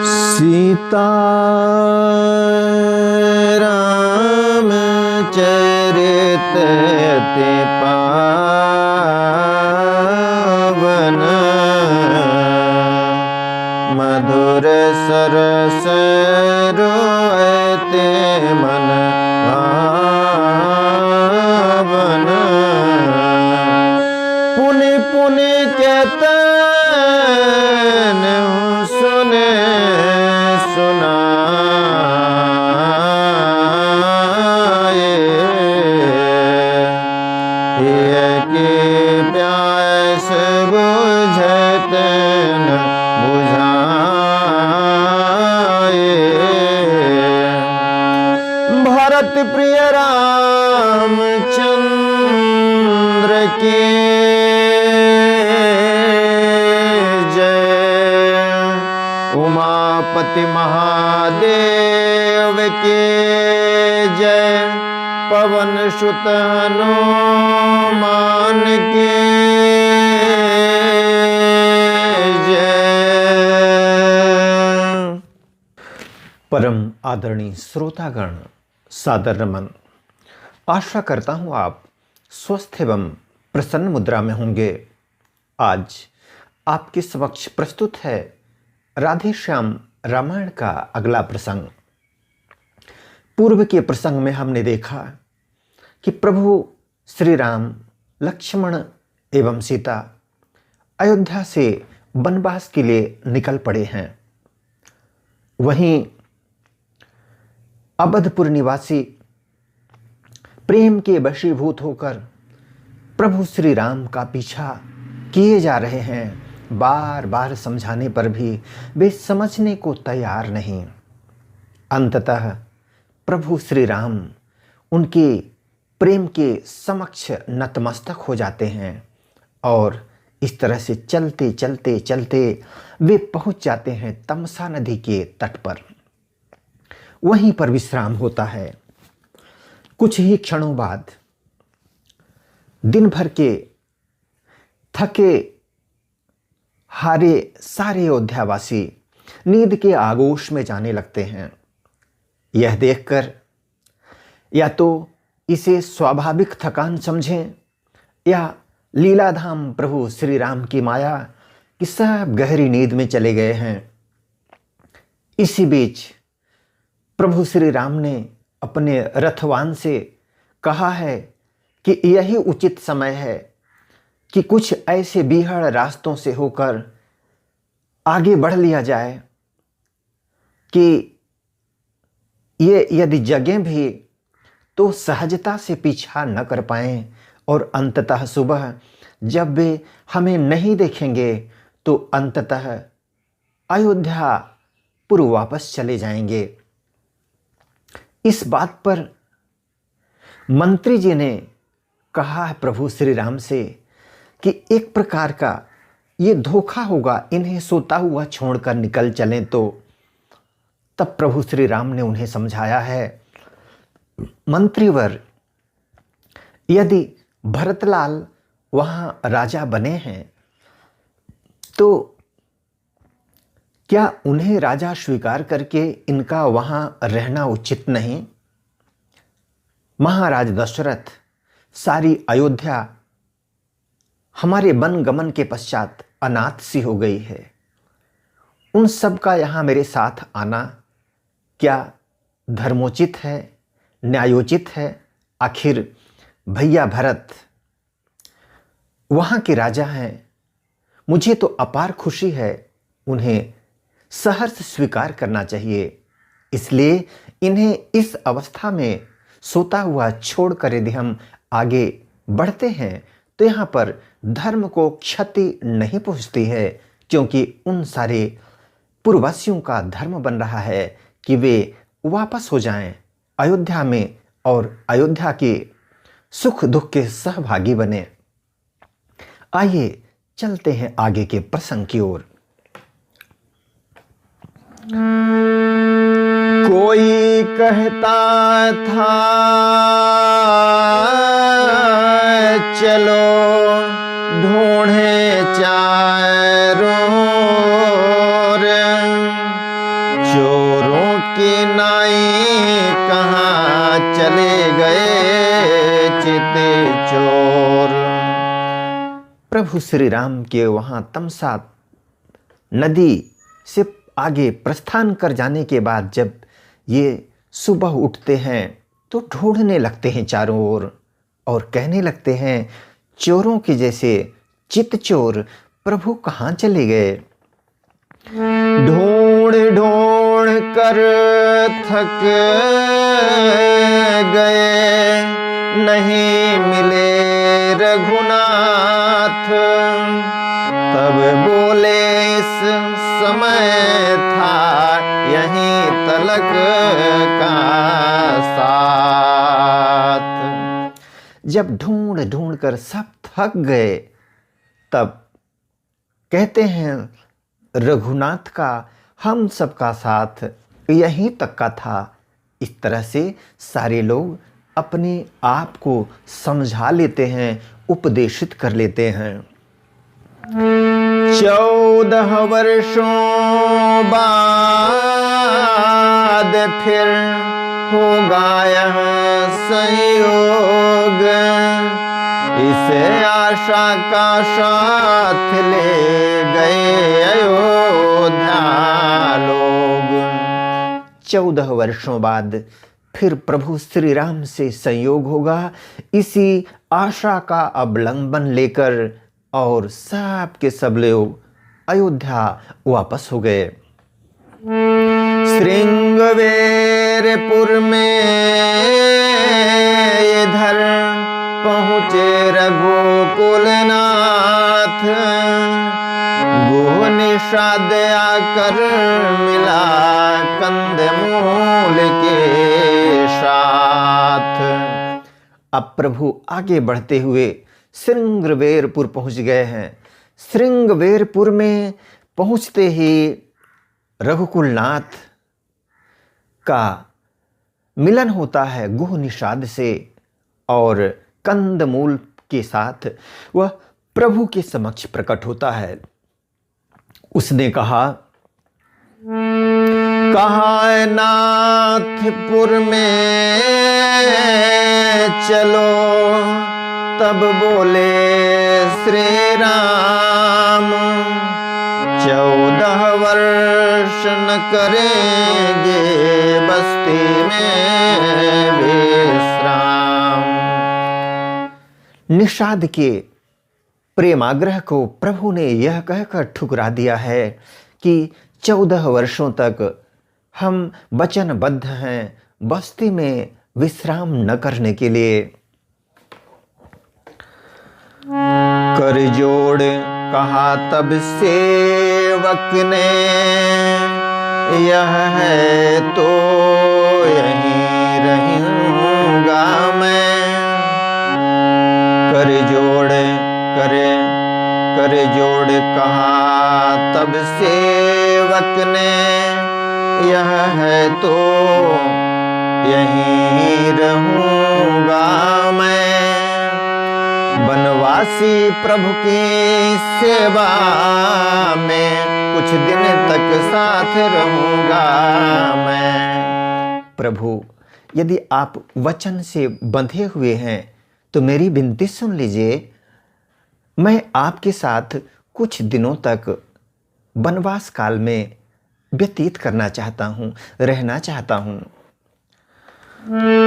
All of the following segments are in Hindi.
सीता राम चरित ते पावन, मधुर सरस रोते मन भावन। पुनि पुनि केतन सुने सुनाए, ये की प्यास बुझत न बुझाए। भरत प्रिय रामचंद्र की उमापति महादेव के जय, पवन सुत हनुमान के जय। परम आदरणीय श्रोतागण, सादर नमन। आशा करता हूँ आप स्वस्थ एवं प्रसन्न मुद्रा में होंगे। आज आपके समक्ष प्रस्तुत है राधे श्याम रामायण का अगला प्रसंग। पूर्व के प्रसंग में हमने देखा कि प्रभु श्री राम, लक्ष्मण एवं सीता अयोध्या से वनवास के लिए निकल पड़े हैं। वहीं अवधपुर निवासी प्रेम के वशीभूत होकर प्रभु श्री राम का पीछा किए जा रहे हैं। बार बार समझाने पर भी वे समझने को तैयार नहीं। अंततः प्रभु श्री राम उनके प्रेम के समक्ष नतमस्तक हो जाते हैं और इस तरह से चलते चलते चलते वे पहुंच जाते हैं तमसा नदी के तट पर। वहीं पर विश्राम होता है। कुछ ही क्षणों बाद दिन भर के थके हारे सारे अयोध्यावासी नींद के आगोश में जाने लगते हैं। यह देखकर या तो इसे स्वाभाविक थकान समझें या लीलाधाम प्रभु श्री राम की माया कि सब गहरी नींद में चले गए हैं। इसी बीच प्रभु श्री राम ने अपने रथवान से कहा है कि यही उचित समय है कि कुछ ऐसे बीहड़ रास्तों से होकर आगे बढ़ लिया जाए कि ये यदि जगें भी तो सहजता से पीछा न कर पाएं और अंततः सुबह जब वे हमें नहीं देखेंगे तो अंततः अयोध्यापुर वापस चले जाएंगे। इस बात पर मंत्री जी ने कहा है प्रभु श्री राम से कि एक प्रकार का ये धोखा होगा, इन्हें सोता हुआ छोड़कर निकल चलें तो। तब प्रभु श्री राम ने उन्हें समझाया है, मंत्रीवर, यदि भरतलाल वहां राजा बने हैं तो क्या उन्हें राजा स्वीकार करके इनका वहां रहना उचित नहीं? महाराज दशरथ, सारी अयोध्या हमारे वन गमन के पश्चात अनाथ सी हो गई है। उन सब का यहाँ मेरे साथ आना क्या धर्मोचित है, न्यायोचित है? आखिर भैया भरत वहाँ के राजा हैं। मुझे तो अपार खुशी है, उन्हें सहर्ष स्वीकार करना चाहिए। इसलिए इन्हें इस अवस्था में सोता हुआ छोड़कर यदि हम आगे बढ़ते हैं तो यहाँ पर धर्म को क्षति नहीं पहुँचती है, क्योंकि उन सारे पूर्ववासियों का धर्म बन रहा है कि वे वापस हो जाएं अयोध्या में और अयोध्या के सुख दुख के सहभागी बने। आइए चलते हैं आगे के प्रसंग की ओर। कोई कहता था चलो ढूंढे चारों प्रभु श्री राम के वहाँ तमसा नदी से आगे प्रस्थान कर जाने के बाद जब ये सुबह उठते हैं तो ढूंढने लगते हैं चारों ओर और कहने लगते हैं चोरों के जैसे, चित चोर प्रभु कहाँ चले गए। ढूंढ ढूंढ कर थक गए, नहीं मिले रघुनाथ। तब बोले इस समय था यहीं तलक का साथ। जब ढूंढ ढूंढ कर सब थक गए तब कहते हैं रघुनाथ का हम सबका साथ यहीं तक का था। इस तरह से सारे लोग अपने आप को समझा लेते हैं, उपदेशित कर लेते हैं। 14 वर्षों बाद फिर होगा यह संयोग, इसे आशा का साथ ले गए अयोध्या लोग। 14 वर्षों बाद फिर प्रभु श्री राम से संयोग होगा, इसी आशा का अवलंबन लेकर और सब के सब लोग अयोध्या वापस हो गए। श्रृंगवेरपुर में इधर पहुँचे रघुकुलनाथ, गुह निषाद आकर मिला कंदमूल के साथ। अब प्रभु आगे बढ़ते हुए श्रृंगवेरपुर पहुंच गए हैं। श्रृंगवेरपुर में पहुंचते ही रघुकुलनाथ का मिलन होता है गुह निषाद से और कंदमूल के साथ वह प्रभु के समक्ष प्रकट होता है। उसने कहा नाथपुर में चलो। तब बोले श्री राम 14 वर्ष न करेंगे बस्ती में विश्राम। निषाद के प्रेमाग्रह को प्रभु ने यह कहकर ठुकरा दिया है कि 14 वर्षों तक हम वचनबद्ध हैं बस्ती में विश्राम न करने के लिए। कर जोड़ कहा तब सेवक ने, यह है तो यहीं रहूंगा मैं। कर जोड़ कहा तब सेवक ने, यह है तो यहीं रहूंगा मैं। बनवासी प्रभु की सेवा में कुछ दिन तक साथ रहूंगा मैं। प्रभु यदि आप वचन से बंधे हुए हैं तो मेरी विनती सुन लीजिए। मैं आपके साथ कुछ दिनों तक वनवास काल में व्यतीत करना चाहता हूँ, रहना चाहता हूँ।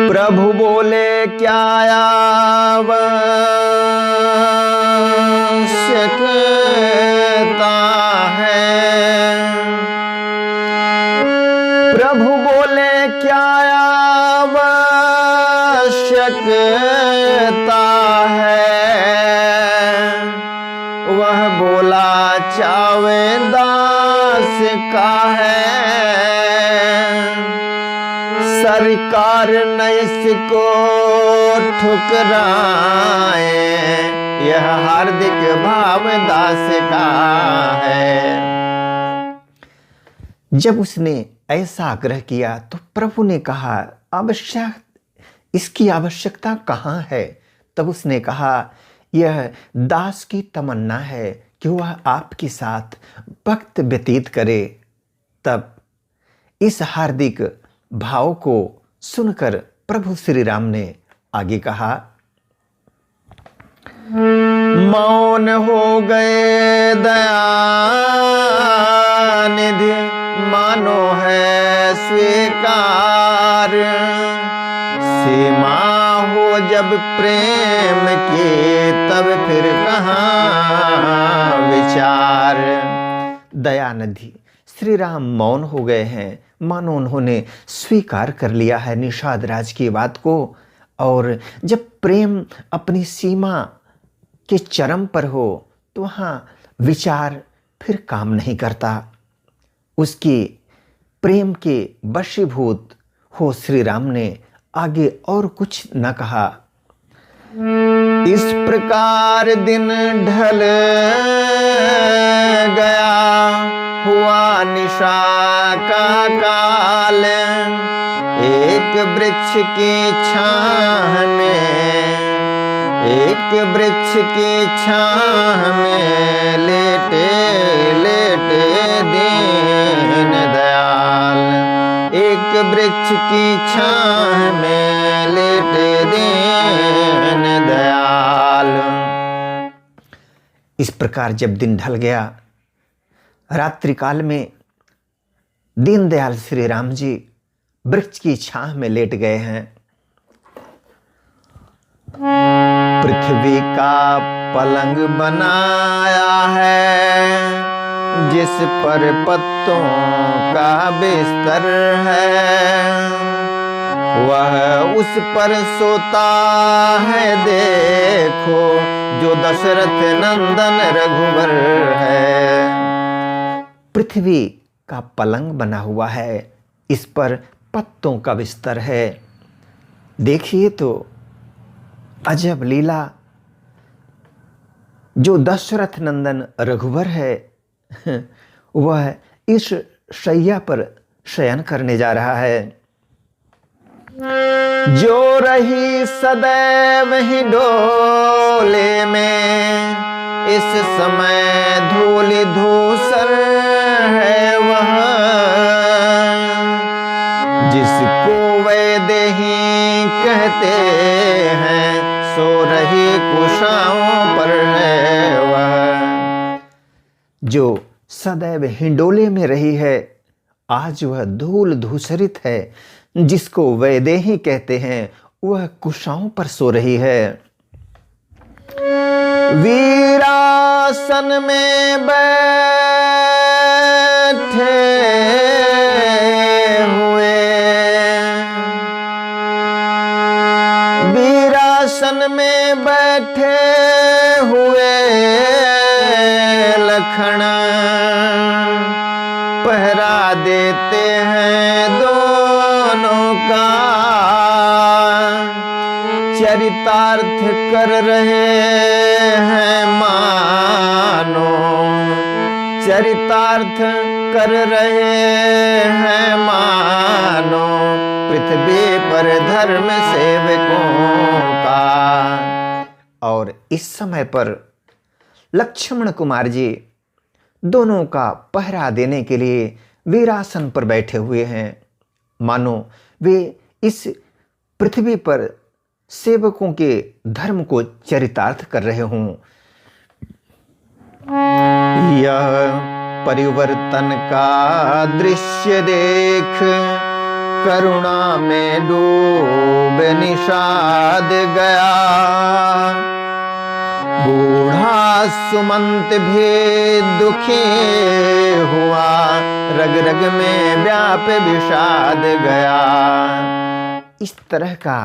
प्रभु बोले क्या आवश्यकता है। प्रभु बोले क्या आवश्यकता है। वह बोला चावे दास का है। सरकार न इसको ठुकराए, यह हार्दिक भाव दास का है। जब उसने ऐसा आग्रह किया तो प्रभु ने कहा इसकी आवश्यकता कहाँ है। तब उसने कहा यह दास की तमन्ना है कि वह आपके साथ वक्त व्यतीत करे। तब इस हार्दिक भाव को सुनकर प्रभु श्री राम ने आगे कहा, मौन हो गए दयानिधि, मानो है स्वीकार। सीमा हो जब प्रेम की, तब फिर कहाँ विचार। दयानिधि श्री राम मौन हो गए हैं, मानो उन्होंने स्वीकार कर लिया है निषाद राज की बात को। और जब प्रेम अपनी सीमा के चरम पर हो तो वहाँ विचार फिर काम नहीं करता। उसकी प्रेम के वशीभूत हो श्री राम ने आगे और कुछ न कहा। इस प्रकार दिन ढल गया, हुआ निशा का काल। एक वृक्ष की छाह में, एक वृक्ष की छाह में लेटे लेटे दीन दयाल। एक वृक्ष की छाह में लेटे दीन दयाल। इस प्रकार जब दिन ढल गया, रात्रि काल में दीनदयाल श्री राम जी वृक्ष की छाह में लेट गए हैं। पृथ्वी का पलंग बनाया है, जिस पर पत्तों का बिस्तर है। वह उस पर सोता है देखो, जो दशरथ नंदन रघुवर है। पृथ्वी का पलंग बना हुआ है, इस पर पत्तों का बिस्तर है। देखिए तो अजब लीला, जो दशरथ नंदन रघुवर है वह इस शैया पर शयन करने जा रहा है। जो रही सदैव ही डोले में, इस समय धूलि धूसर है वह। जिसको वैदेही कहते हैं, सो रही कुशाओं पर है वह। जो सदैव हिंडोले में रही है, आज वह धूल धूसरित है। जिसको वैदेही कहते हैं, वह कुशाओं पर सो रही है। वीरासन में बैठे हुए, वीरासन में बैठे हुए लखन पहरा देते हैं दोनों का। चरितार्थ कर रहे हैं मानो, चरितार्थ कर रहे हैं मानो, पृथ्वी पर धर्म सेवकों का। और इस समय पर लक्ष्मण कुमार जी दोनों का पहरा देने के लिए वीरासन पर बैठे हुए हैं, मानो वे इस पृथ्वी पर सेवकों के धर्म को चरितार्थ कर रहे हों। यह परिवर्तन का दृश्य देख, करुणा में डूब निषाद गया। बूढ़ा सुमंत भी दुखी हुआ, रग रग में व्याप विषाद गया। इस तरह का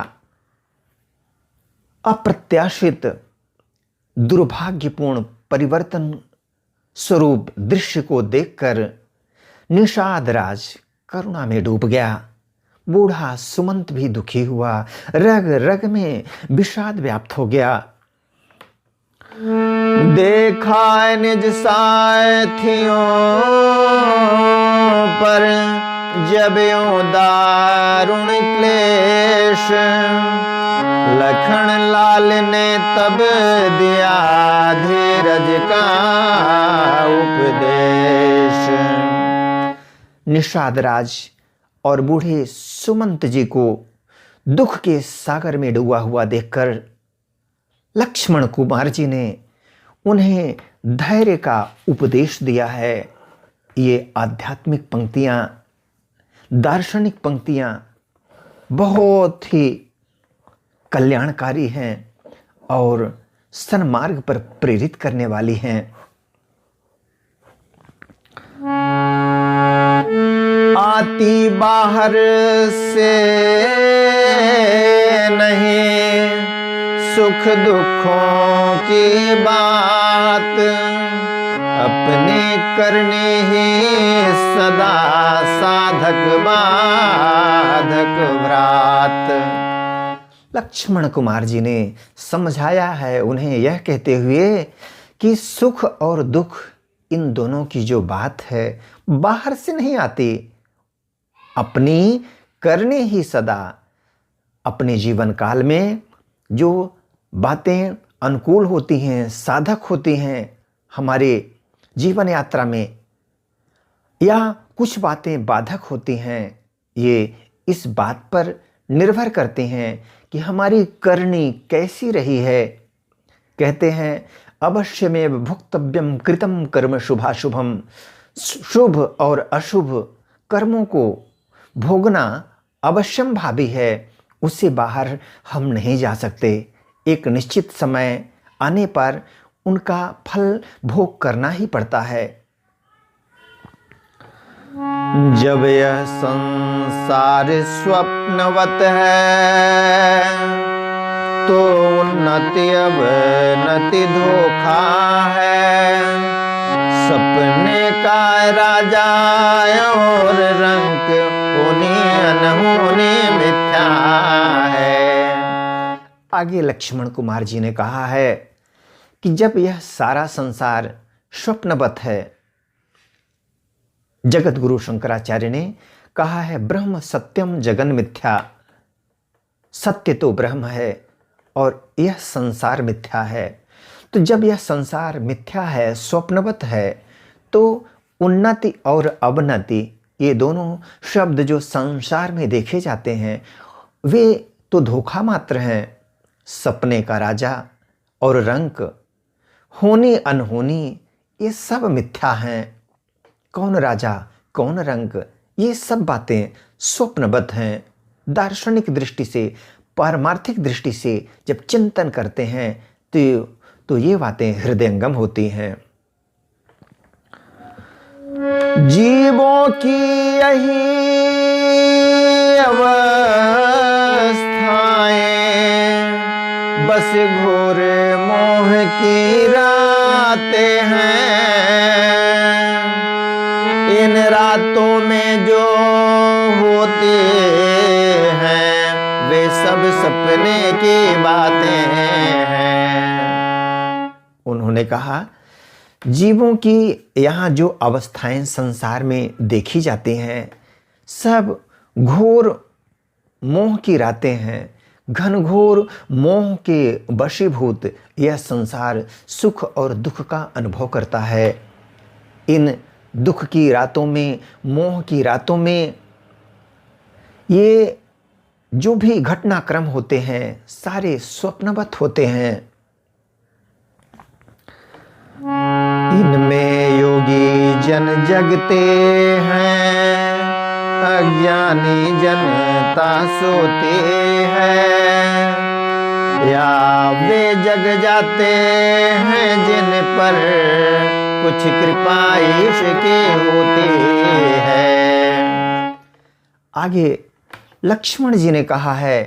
अप्रत्याशित दुर्भाग्यपूर्ण परिवर्तन स्वरूप दृश्य को देखकर निषाद राज करुणा में डूब गया। बूढ़ा सुमंत भी दुखी हुआ, रग रग में विषाद व्याप्त हो गया। देखा निज साथियों पर जब यूं दारुण क्लेश, लखन लाल ने तब दिया धीरज का उपदेश। निषाद राज और बूढ़े सुमंत जी को दुख के सागर में डूबा हुआ देखकर लक्ष्मण कुमार जी ने उन्हें धैर्य का उपदेश दिया है। ये आध्यात्मिक पंक्तियां, दार्शनिक पंक्तियां बहुत ही कल्याणकारी हैं और सन्मार्ग पर प्रेरित करने वाली हैं। आती बाहर से नहीं सुख दुखों की बात, अपने करने ही सदा साधक बाधक भ्रात। लक्ष्मण कुमार जी ने समझाया है उन्हें यह कहते हुए कि सुख और दुख इन दोनों की जो बात है बाहर से नहीं आती, अपनी करने ही सदा। अपने जीवन काल में जो बातें अनुकूल होती हैं, साधक होती हैं हमारे जीवन यात्रा में, या कुछ बातें बाधक होती हैं, ये इस बात पर निर्भर करते हैं कि हमारी करनी कैसी रही है। कहते हैं अवश्यमेव भुक्तव्यम कृतम कर्म शुभाशुभम, शुभ और अशुभ कर्मों को भोगना अवश्यम भावी है, उससे बाहर हम नहीं जा सकते। एक निश्चित समय आने पर उनका फल भोग करना ही पड़ता है। जब यह संसार स्वप्नवत है तो उन्नति अवनति धोखा है, सपने का राजा और रंग होने अनहोने मिथ्या है। आगे लक्ष्मण कुमार जी ने कहा है कि जब यह सारा संसार स्वप्नवत है, जगत गुरु शंकराचार्य ने कहा है ब्रह्म सत्यम जगन मिथ्या, सत्य तो ब्रह्म है और यह संसार मिथ्या है। तो जब यह संसार मिथ्या है, स्वप्नवत है, तो उन्नति और अवनति ये दोनों शब्द जो संसार में देखे जाते हैं वे तो धोखा मात्र हैं। सपने का राजा और रंक, होनी अनहोनी, ये सब मिथ्या हैं। कौन राजा कौन रंक, ये सब बातें स्वप्नबद्ध हैं। दार्शनिक दृष्टि से, पारमार्थिक दृष्टि से जब चिंतन करते हैं तो ये बातें हृदयंगम होती हैं। जीवों की यही अवस्थाएं बस घोर मोह की रातें हैं, इन रातों में जो होते हैं वे सब सपने की बातें हैं। उन्होंने कहा जीवों की यहाँ जो अवस्थाएं संसार में देखी जाती हैं सब घोर मोह की रातें हैं। घनघोर मोह के वशीभूत यह संसार सुख और दुख का अनुभव करता है। इन दुख की रातों में, मोह की रातों में ये जो भी घटनाक्रम होते हैं सारे स्वप्नवत होते हैं। इनमें योगी जन जगते हैं, अज्ञानी जनता सोते हैं, या वे जग जाते हैं जिन पर कुछ कृपा ईश की होती है। आगे लक्ष्मण जी ने कहा है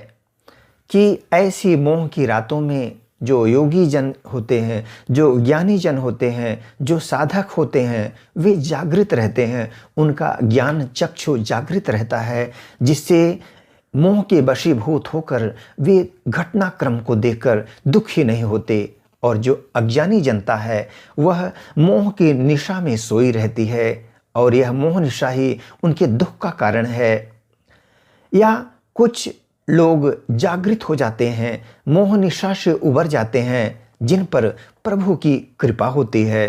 कि ऐसी मोह की रातों में जो योगी जन होते हैं, जो ज्ञानी जन होते हैं, जो साधक होते हैं, वे जागृत रहते हैं। उनका ज्ञान चक्षु जागृत रहता है, जिससे मोह के वशीभूत होकर वे घटनाक्रम को देखकर दुखी नहीं होते। और जो अज्ञानी जनता है वह मोह की निशा में सोई रहती है और यह मोह निशा ही उनके दुख का कारण है। या कुछ लोग जागृत हो जाते हैं, मोह निशा से उबर जाते हैं, जिन पर प्रभु की कृपा होती है।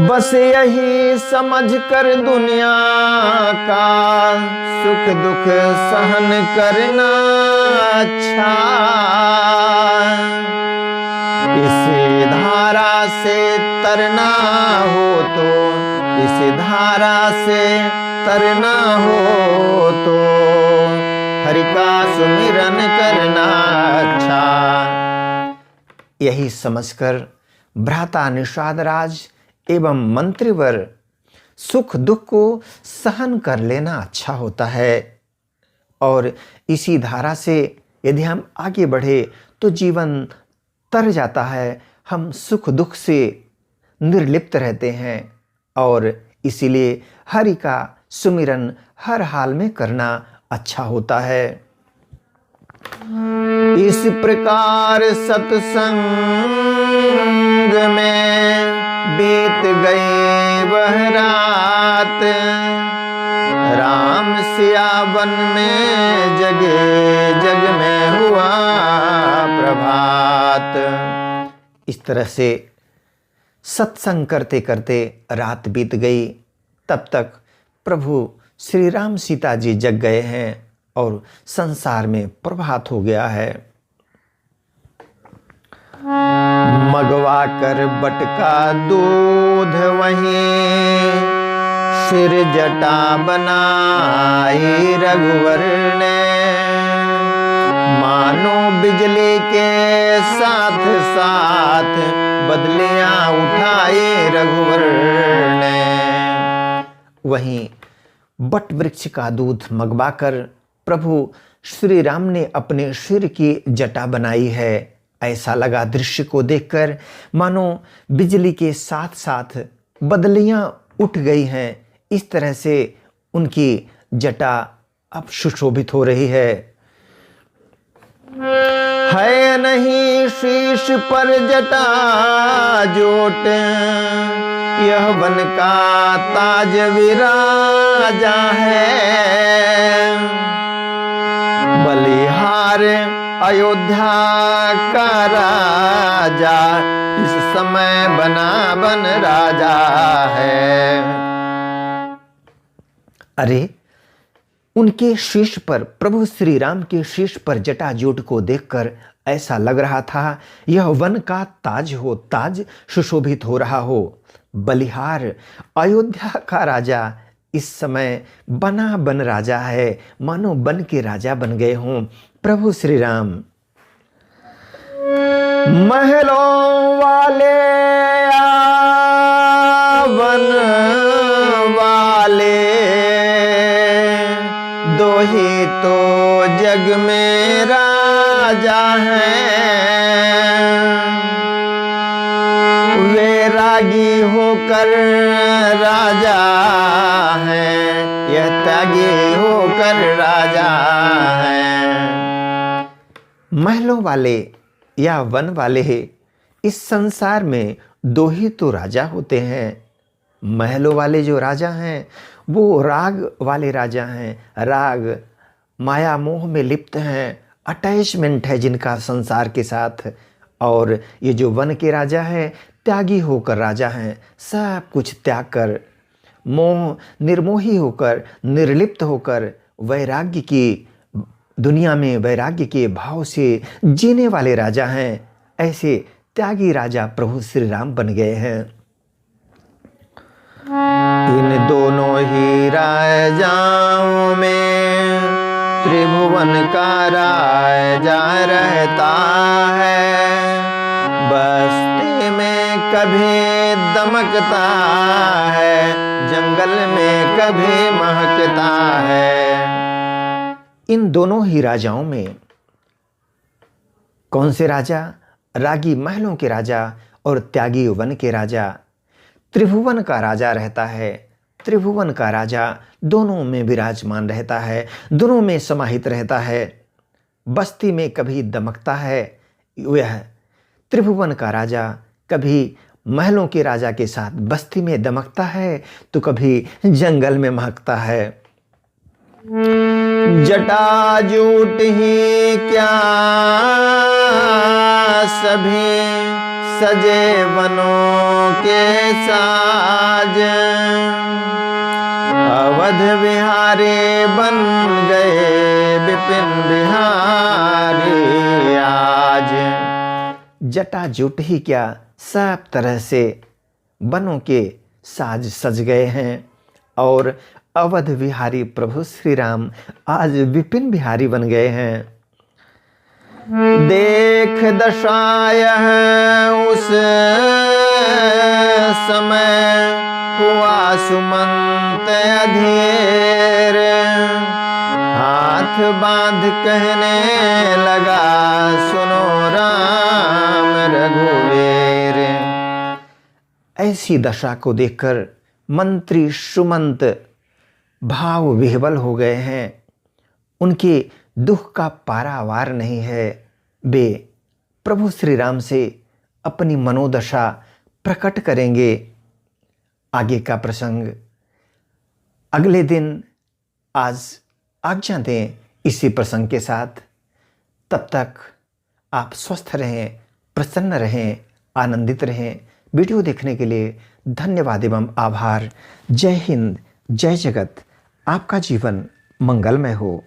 बस यही समझ कर दुनिया का सुख दुख सहन करना अच्छा, इस धारा से तरना हो तो, इस धारा से तरना हो तो हरि का सुमिरन करना अच्छा। यही समझकर भ्राता निषाद राज एवं मंत्रीवर सुख दुख को सहन कर लेना अच्छा होता है। और इसी धारा से यदि हम आगे बढ़े तो जीवन तर जाता है, हम सुख दुख से निर्लिप्त रहते हैं। और इसीलिए हरि का सुमिरन हर हाल में करना अच्छा होता है। इस प्रकार सत्संग में बीत गई वह रात, राम सिया वन में जगे जग में हुआ प्रभात। इस तरह से सत्संग करते करते रात बीत गई। तब तक प्रभु श्री राम सीता जी जग गए हैं और संसार में प्रभात हो गया है। मगवा कर बटका दूध वहीं सिर जटा बनाई रघुवर ने, मानो बिजली के साथ साथ बदलियां उठाए रघुवर ने। वहीं बट वृक्ष का दूध मंगवाकर प्रभु श्री राम ने अपने सिर की जटा बनाई है। ऐसा लगा दृश्य को देखकर मानो बिजली के साथ साथ बदलियां उठ गई हैं। इस तरह से उनकी जटा अब सुशोभित हो रही है नहीं शीश पर जटा जोट, यह वन का ताज विराजा है। बलिहार अयोध्या का राजा इस समय बना बन राजा है। अरे उनके शीश पर, प्रभु श्री राम के शीश पर जटाजूट को देखकर ऐसा लग रहा था यह वन का ताज हो, ताज सुशोभित हो रहा हो। बलिहार अयोध्या का राजा इस समय बना बन राजा है, मानो बन के राजा बन गए हों प्रभु श्री राम। महलों वाले वन वाले, दो ही तो जग में राजा हैं। वैरागी होकर राजा हैं, यह त्यागी होकर राजा हैं। महलों वाले या वन वाले, इस संसार में दो ही तो राजा होते हैं। महलों वाले जो राजा हैं वो राग वाले राजा हैं। राग माया मोह में लिप्त हैं, अटैचमेंट है जिनका संसार के साथ। और ये जो वन के राजा हैं त्यागी होकर राजा हैं, सब कुछ त्याग कर मोह निर्मोही होकर निर्लिप्त होकर वैराग्य की दुनिया में वैराग्य के भाव से जीने वाले राजा हैं। ऐसे त्यागी राजा प्रभु श्री राम बन गए हैं। इन दोनों ही राजाओं में त्रिभुवन का राजा रहता है। बस्ती में कभी दमकता है, जंगल में कभी महकता है। इन दोनों ही राजाओं में कौन से राजा? रागी महलों के राजा और त्यागी वन के राजा। त्रिभुवन का राजा रहता है। त्रिभुवन का राजा दोनों में विराजमान रहता है, दोनों में समाहित रहता है। बस्ती में कभी दमकता है, यह त्रिभुवन का राजा कभी महलों के राजा के साथ बस्ती में दमकता है तो कभी जंगल में महकता है। जटाजूट ही क्या सभी सजे वनों के साज, अवध बिहारी बन गए विपिन बिहारी आज। जटाजूट ही क्या, सब तरह से बनों के साज सज गए हैं और अवध बिहारी प्रभु श्री राम आज विपिन बिहारी बन गए हैं। देख दशाय उस समय हुआ सुमंत अधीर, हाथ बांध कहने लगा सुनो राम रघुवीर। ऐसी दशा को देखकर मंत्री सुमंत भाव विह्वल हो गए हैं। उनके दुख का पारावार नहीं है। वे प्रभु श्री राम से अपनी मनोदशा प्रकट करेंगे। आगे का प्रसंग अगले दिन। आज आज्ञा दें इसी प्रसंग के साथ। तब तक आप स्वस्थ रहें, प्रसन्न रहें, आनंदित रहें। वीडियो देखने के लिए धन्यवाद एवं आभार। जय हिंद, जय जगत। आपका जीवन मंगलमय हो।